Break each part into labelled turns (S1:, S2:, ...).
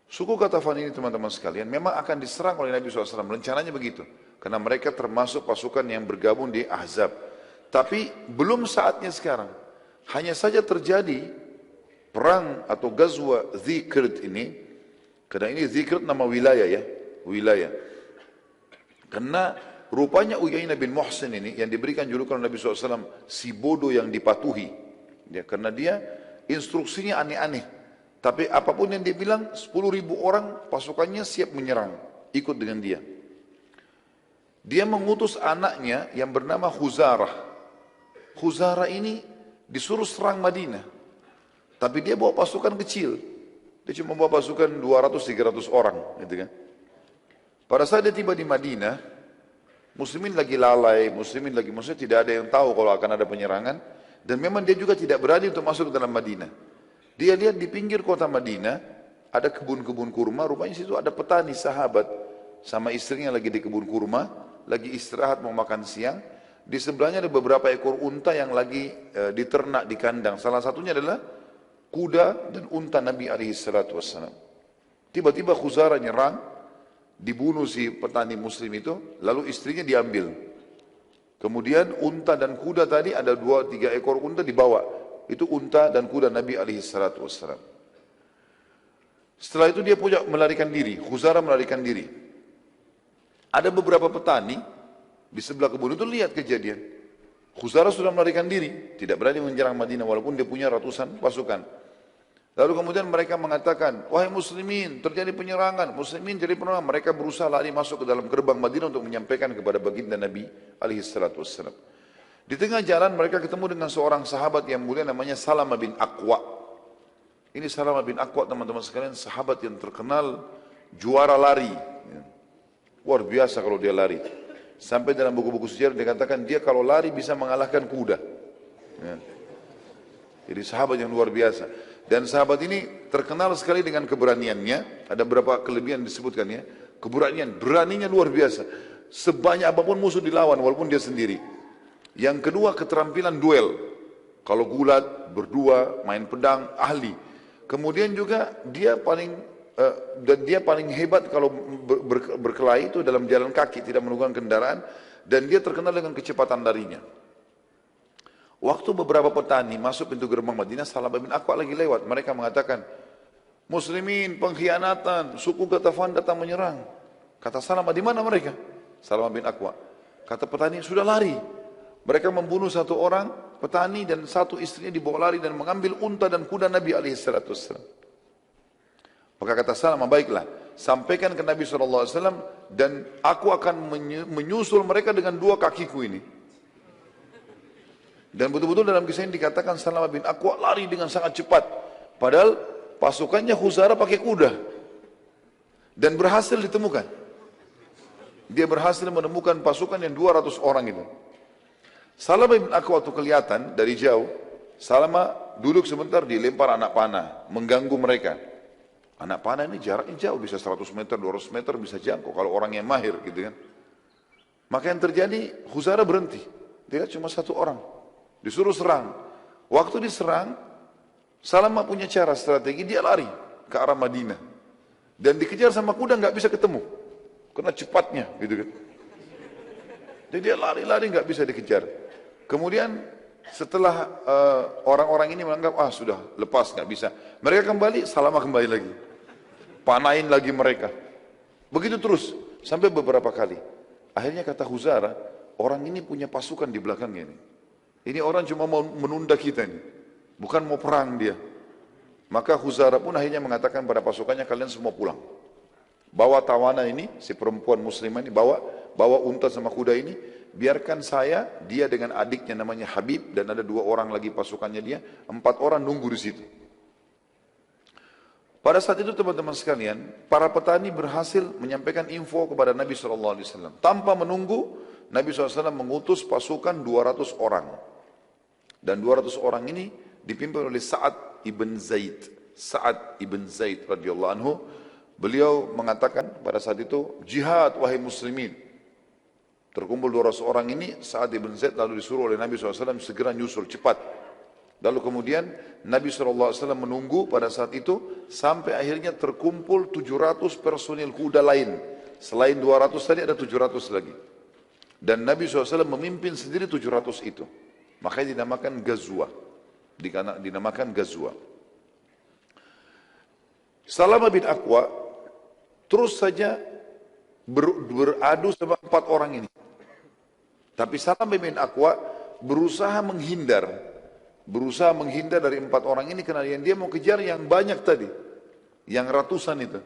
S1: Suku Ghatafan ini teman-teman sekalian memang akan diserang oleh Nabi SAW. Rencananya begitu. Karena mereka termasuk pasukan yang bergabung di Ahzab. Tapi belum saatnya sekarang. Hanya saja terjadi perang atau Ghazwa Dzikrt ini. Karena ini Dzikrt nama wilayah ya. Wilayah. Karena rupanya Uyainah bin Muhsin ini yang diberikan julukan Nabi SAW si bodoh yang dipatuhi. Ya, karena dia instruksinya aneh-aneh. Tapi apapun yang dia bilang, 10.000 orang pasukannya siap menyerang, ikut dengan dia. Dia mengutus anaknya yang bernama Khuzarah. Khuzarah ini disuruh serang Madinah. Tapi dia bawa pasukan kecil. Dia cuma bawa pasukan 200-300 orang. Gitu kan. Pada saat dia tiba di Madinah, muslimin lagi lalai, muslimin tidak ada yang tahu kalau akan ada penyerangan. Dan memang dia juga tidak berani untuk masuk ke dalam Madinah. Dia lihat di pinggir kota Madinah, ada kebun-kebun kurma, rupanya situ ada petani sahabat, sama istrinya lagi di kebun kurma, lagi istirahat mau makan siang, di sebelahnya ada beberapa ekor unta yang lagi diternak di kandang, salah satunya adalah kuda dan unta Nabi SAW. Tiba-tiba Khuzarah nyerang, dibunuh si petani muslim itu, lalu istrinya diambil. Kemudian unta dan kuda tadi, ada 2-3 ekor unta dibawa. Itu unta dan kuda Nabi SAW. Setelah itu dia punya melarikan diri. Khuzarah melarikan diri. Ada beberapa petani di sebelah kebun itu lihat kejadian. Khuzarah sudah melarikan diri. Tidak berani menyerang Madinah walaupun dia punya ratusan pasukan. Lalu kemudian mereka mengatakan, wahai muslimin, terjadi penyerangan. Muslimin jadi penyerangan. Mereka berusaha lari masuk ke dalam gerbang Madinah untuk menyampaikan kepada baginda Nabi SAW. Di tengah jalan mereka ketemu dengan seorang sahabat yang mulia namanya Salamah bin Aqwa. Ini Salamah bin Aqwa teman-teman sekalian, sahabat yang terkenal juara lari. Luar biasa kalau dia lari. Sampai dalam buku-buku sejarah dikatakan dia kalau lari bisa mengalahkan kuda. Jadi sahabat yang luar biasa. Dan sahabat ini terkenal sekali dengan keberaniannya. Ada beberapa kelebihan disebutkan ya. Keberanian, beraninya luar biasa. Sebanyak apapun musuh dilawan walaupun dia sendiri. Yang kedua keterampilan duel. Kalau gulat, berdua, main pedang, ahli. Kemudian juga dia paling hebat kalau berkelahi itu dalam jalan kaki, tidak menggunakan kendaraan. Dan dia terkenal dengan kecepatan larinya. Waktu beberapa petani masuk pintu gerbang Madinah, Salamah bin Aqwa lagi lewat. Mereka mengatakan, muslimin pengkhianatan, suku Ghatafan datang menyerang. Kata Salamah, di mana mereka? Salamah bin Aqwa. Kata petani, sudah lari. Mereka membunuh satu orang petani dan satu istrinya dibawa lari dan mengambil unta dan kuda Nabi SAW. Maka kata Salamah, baiklah, sampaikan ke Nabi SAW dan aku akan menyusul mereka dengan 2 kakiku ini. Dan betul-betul dalam kisah ini dikatakan Salamah bin Aqwa lari dengan sangat cepat. Padahal pasukannya Khuzarah pakai kuda. Dan berhasil ditemukan. Dia berhasil menemukan pasukan yang 200 orang itu. Salamah bin Aqwa waktu kelihatan dari jauh, Salamah duduk sebentar dilempar anak panah, mengganggu mereka. Anak panah ini jaraknya jauh, bisa 100 meter, 200 meter bisa jangkau kalau orang yang mahir gitu kan. Maka yang terjadi, Khuzarah berhenti. Dia cuma 1 orang. Disuruh serang. Waktu diserang, Salamah punya cara strategi, dia lari ke arah Madinah. Dan dikejar sama kuda nggak bisa ketemu. Karena cepatnya gitu kan. Jadi dia lari-lari nggak bisa dikejar. Kemudian setelah orang-orang ini menganggap, sudah lepas nggak bisa. Mereka kembali, Salamah kembali lagi. Panahin lagi mereka. Begitu terus, sampai beberapa kali. Akhirnya kata Khuzarah, orang ini punya pasukan di belakangnya ini. Ini orang cuma mau menunda kita ini. Bukan mau perang dia. Maka Khuzarah pun akhirnya mengatakan pada pasukannya, kalian semua pulang. Bawa tawanan ini, si perempuan muslimah ini, bawa unta sama kuda ini, biarkan saya, dia dengan adiknya namanya Habib, dan ada 2 orang lagi pasukannya dia, 4 orang nunggu di situ. Pada saat itu teman-teman sekalian, para petani berhasil menyampaikan info kepada Nabi SAW. Tanpa menunggu, Nabi SAW mengutus pasukan 200 orang. Dan 200 orang ini dipimpin oleh Sa'ad ibn Zaid. Sa'ad ibn Zaid radhiyallahu anhu. Beliau mengatakan pada saat itu, jihad wahai muslimin. Terkumpul 200 orang ini, Sa'ad ibn Zaid lalu disuruh oleh Nabi SAW segera nyusul cepat. Lalu kemudian Nabi SAW menunggu pada saat itu sampai akhirnya terkumpul 700 personil kuda lain. Selain 200 tadi ada 700 lagi. Dan Nabi SAW memimpin sendiri 700 itu. Makanya dinamakan Ghazwa. Dinamakan Ghazwa. Salamah bin Aqwa terus saja beradu sama 4 orang ini. Tapi Salamah bin Aqwa berusaha menghindar dari 4 orang ini karena yang dia mau kejar yang banyak tadi, yang ratusan itu.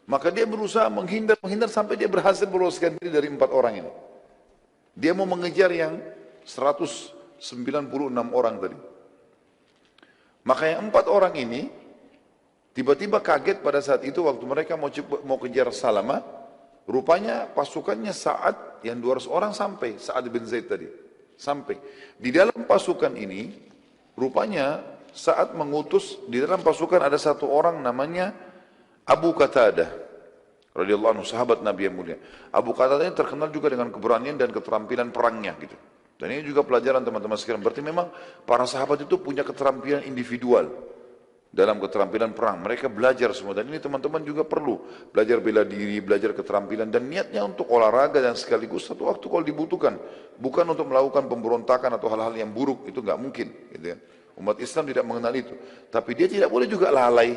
S1: Maka dia berusaha menghindar sampai dia berhasil meloloskan diri dari 4 orang ini. Dia mau mengejar yang 196 orang tadi. Maka yang 4 orang ini tiba-tiba kaget pada saat itu waktu mereka mau kejar Salamah. Rupanya pasukannya Sa'ad yang 200 orang sampai, Sa'ad bin Zaid tadi. Sampai. Di dalam pasukan ini, rupanya Sa'ad mengutus, di dalam pasukan ada satu orang namanya Abu Qatadah. Radhiyallahu anhu, sahabat Nabi yang mulia. Abu Qatadah ini terkenal juga dengan keberanian dan keterampilan perangnya gitu. Dan ini juga pelajaran teman-teman sekalian. Berarti memang para sahabat itu punya keterampilan individual dalam keterampilan perang. Mereka belajar semua. Dan ini teman-teman juga perlu belajar bela diri, belajar keterampilan. Dan niatnya untuk olahraga dan sekaligus satu waktu kalau dibutuhkan. Bukan untuk melakukan pemberontakan atau hal-hal yang buruk. Itu nggak mungkin. Gitu ya. Umat Islam tidak mengenal itu. Tapi dia tidak boleh juga lalai.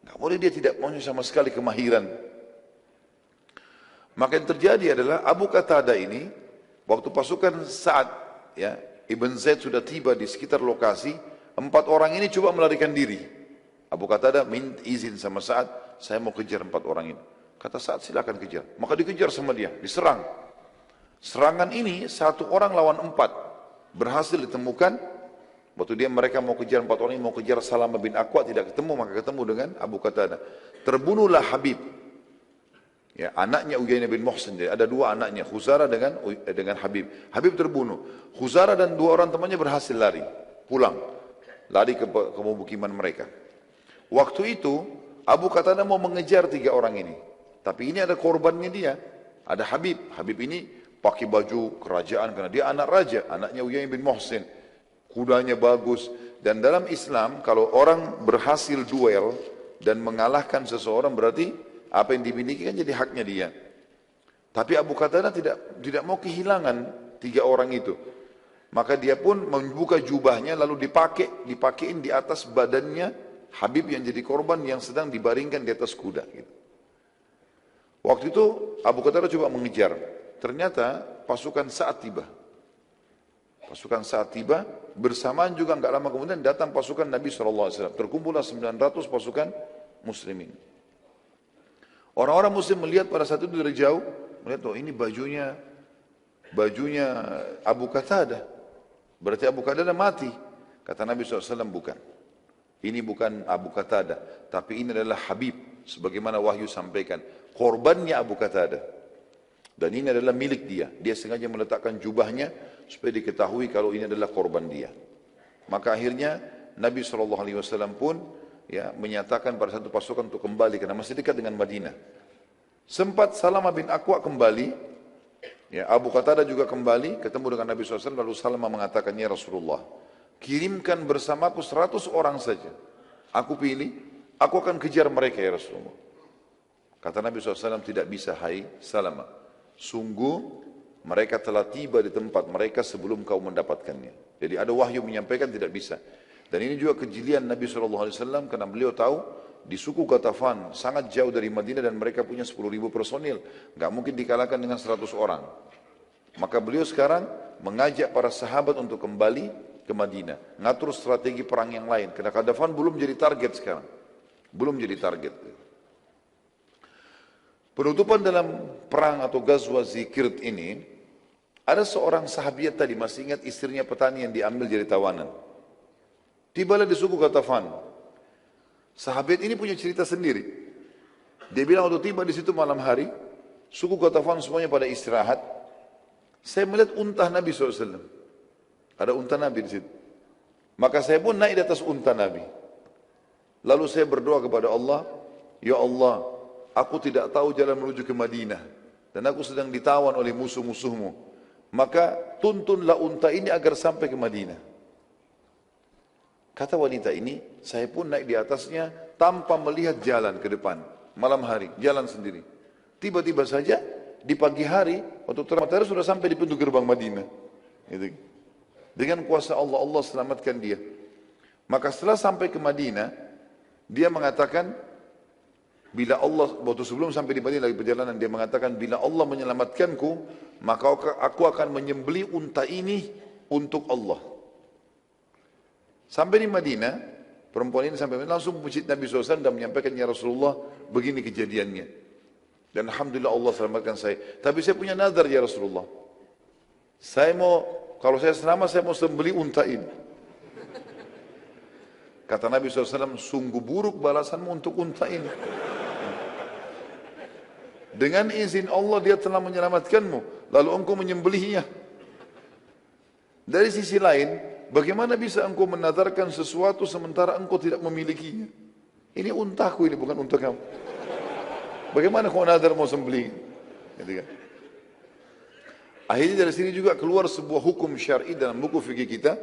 S1: Nggak boleh dia tidak punya sama sekali kemahiran. Maka yang terjadi adalah Abu Qatadah ini, waktu pasukan Sa'ad, ya, Ibn Zaid sudah tiba di sekitar lokasi, 4 orang ini coba melarikan diri. Abu Qatadah minta izin sama Sa'ad, saya mau kejar 4 orang ini. Kata Sa'ad, silakan kejar. Maka dikejar sama dia, diserang. Serangan ini 1 orang lawan 4. Berhasil ditemukan. Waktu mereka mau kejar 4 orang ini, mau kejar Salamah bin Aqwa, tidak ketemu, maka ketemu dengan Abu Qatadah. Terbunuhlah Habib. Ya, anaknya Uyainah bin Muhsin. Jadi ada 2 anaknya, Khuzarah dengan Habib. Habib terbunuh. Khuzarah dan 2 orang temannya berhasil lari, pulang. Lari ke pemukiman mereka. Waktu itu Abu Qatadah mau mengejar 3 orang ini. Tapi ini ada korbannya dia. Ada Habib. Habib ini pakai baju kerajaan karena dia anak raja, anaknya Uyainah bin Muhsin. Kudanya bagus. Dan dalam Islam kalau orang berhasil duel dan mengalahkan seseorang berarti apa yang dimiliki kan jadi haknya dia. Tapi Abu Qatadah tidak mau kehilangan 3 orang itu. Maka dia pun membuka jubahnya lalu dipakein di atas badannya Habib yang jadi korban yang sedang dibaringkan di atas kuda. Gitu. Waktu itu Abu Qatadah coba mengejar. Ternyata pasukan Sa'ad tiba. Pasukan Sa'ad tiba, bersamaan juga enggak lama kemudian datang pasukan Nabi SAW. Terkumpullah 900 pasukan muslimin. Orang-orang muslim melihat pada saat itu dari jauh, melihat, oh ini bajunya Abu Qatadah. Berarti Abu Qatadah mati. Kata Nabi SAW, bukan. Ini bukan Abu Qatadah, tapi ini adalah Habib. Sebagaimana wahyu sampaikan. Korbannya Abu Qatadah. Dan ini adalah milik dia. Dia sengaja meletakkan jubahnya supaya diketahui kalau ini adalah korban dia. Maka akhirnya Nabi SAW pun ya, menyatakan pada satu pasukan untuk kembali karena masih dekat dengan Madinah. Sempat Salamah bin Aqwa kembali, ya, Abu Qatadah juga kembali, ketemu dengan Nabi SAW, lalu Salamah mengatakan, ya Rasulullah, kirimkan bersamaku 100 orang saja. Aku pilih, aku akan kejar mereka ya Rasulullah. Kata Nabi SAW, tidak bisa, hai Salamah. Sungguh mereka telah tiba di tempat mereka sebelum kau mendapatkannya. Jadi ada wahyu menyampaikan tidak bisa. Dan ini juga kejelian Nabi SAW karena beliau tahu di suku Ghatafan sangat jauh dari Madinah dan mereka punya 10.000 personil. Nggak mungkin dikalahkan dengan 100 orang. Maka beliau sekarang mengajak para sahabat untuk kembali ke Madinah. Ngatur strategi perang yang lain. Karena Ghatafan belum jadi target sekarang. Belum jadi target. Penutupan dalam perang atau Ghazwa Zikrt ini, ada seorang sahabiat tadi, masih ingat istrinya petani yang diambil jadi tawanan. Tibalah di suku Ghatafan. Sahabat ini punya cerita sendiri. Dia bilang waktu tiba di situ malam hari, suku Ghatafan semuanya pada istirahat. Saya melihat unta Nabi SAW. Ada unta Nabi di situ. Maka saya pun naik di atas unta Nabi. Lalu saya berdoa kepada Allah, ya Allah, aku tidak tahu jalan menuju ke Madinah. Dan aku sedang ditawan oleh musuh-musuhmu. Maka tuntunlah unta ini agar sampai ke Madinah. Kata wanita ini, saya pun naik di atasnya tanpa melihat jalan ke depan. Malam hari, jalan sendiri. Tiba-tiba saja di pagi hari, waktu terang matahari sudah sampai di pintu gerbang Madinah. Gitu. Dengan kuasa Allah, Allah selamatkan dia. Maka setelah sampai ke Madinah, dia mengatakan, bila Allah, waktu sebelum sampai di Madinah lagi perjalanan, dia mengatakan, bila Allah menyelamatkanku, maka aku akan menyembelih unta ini untuk Allah. Sampai di Madinah, perempuan ini sampai langsung masjid Nabi SAW dan menyampaikan, ya Rasulullah, begini kejadiannya. Dan Alhamdulillah Allah selamatkan saya. Tapi saya punya nazar ya Rasulullah. Saya mau, kalau saya selamat, saya mau sembelih unta ini. Kata Nabi SAW, sungguh buruk balasanmu untuk unta ini. Dengan izin Allah dia telah menyelamatkanmu, lalu engkau menyembelihnya. Dari sisi lain, bagaimana bisa engkau menazarkan sesuatu sementara engkau tidak memilikinya? Ini untaku, ini bukan unta kamu. Bagaimana kau nazar mau sembelih? Gitu kan? Akhirnya dari sini juga keluar sebuah hukum syar'i dalam buku fikih kita,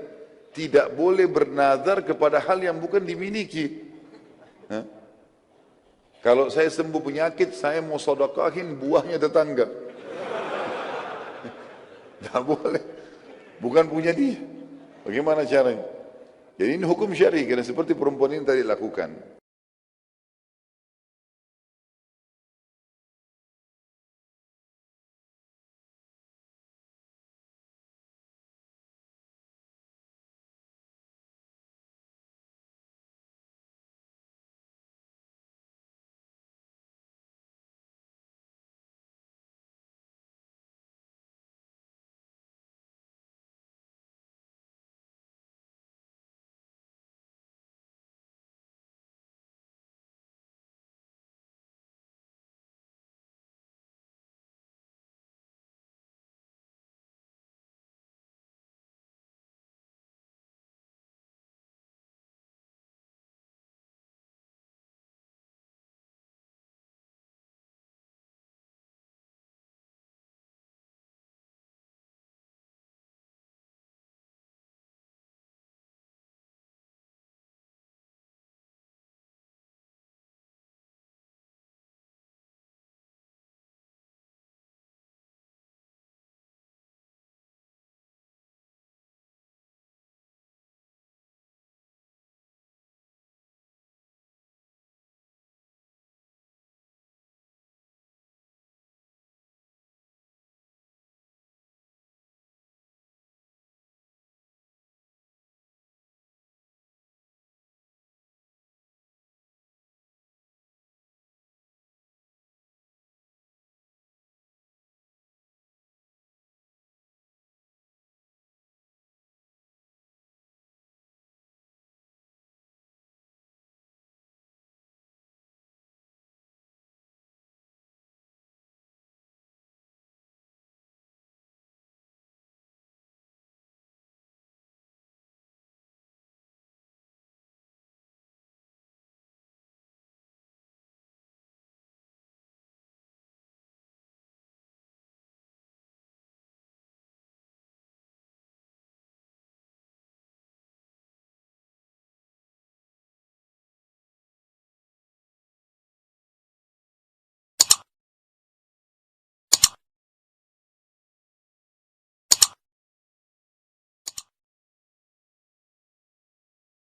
S1: tidak boleh bernazar kepada hal yang bukan dimiliki. Hah? Kalau saya sembuh penyakit, saya mau sedekahin buahnya tetangga. Tidak boleh. Bukan punya dia. Bagaimana caranya? Jadi ini hukum syar'i, karena seperti perempuan ini tadi lakukan.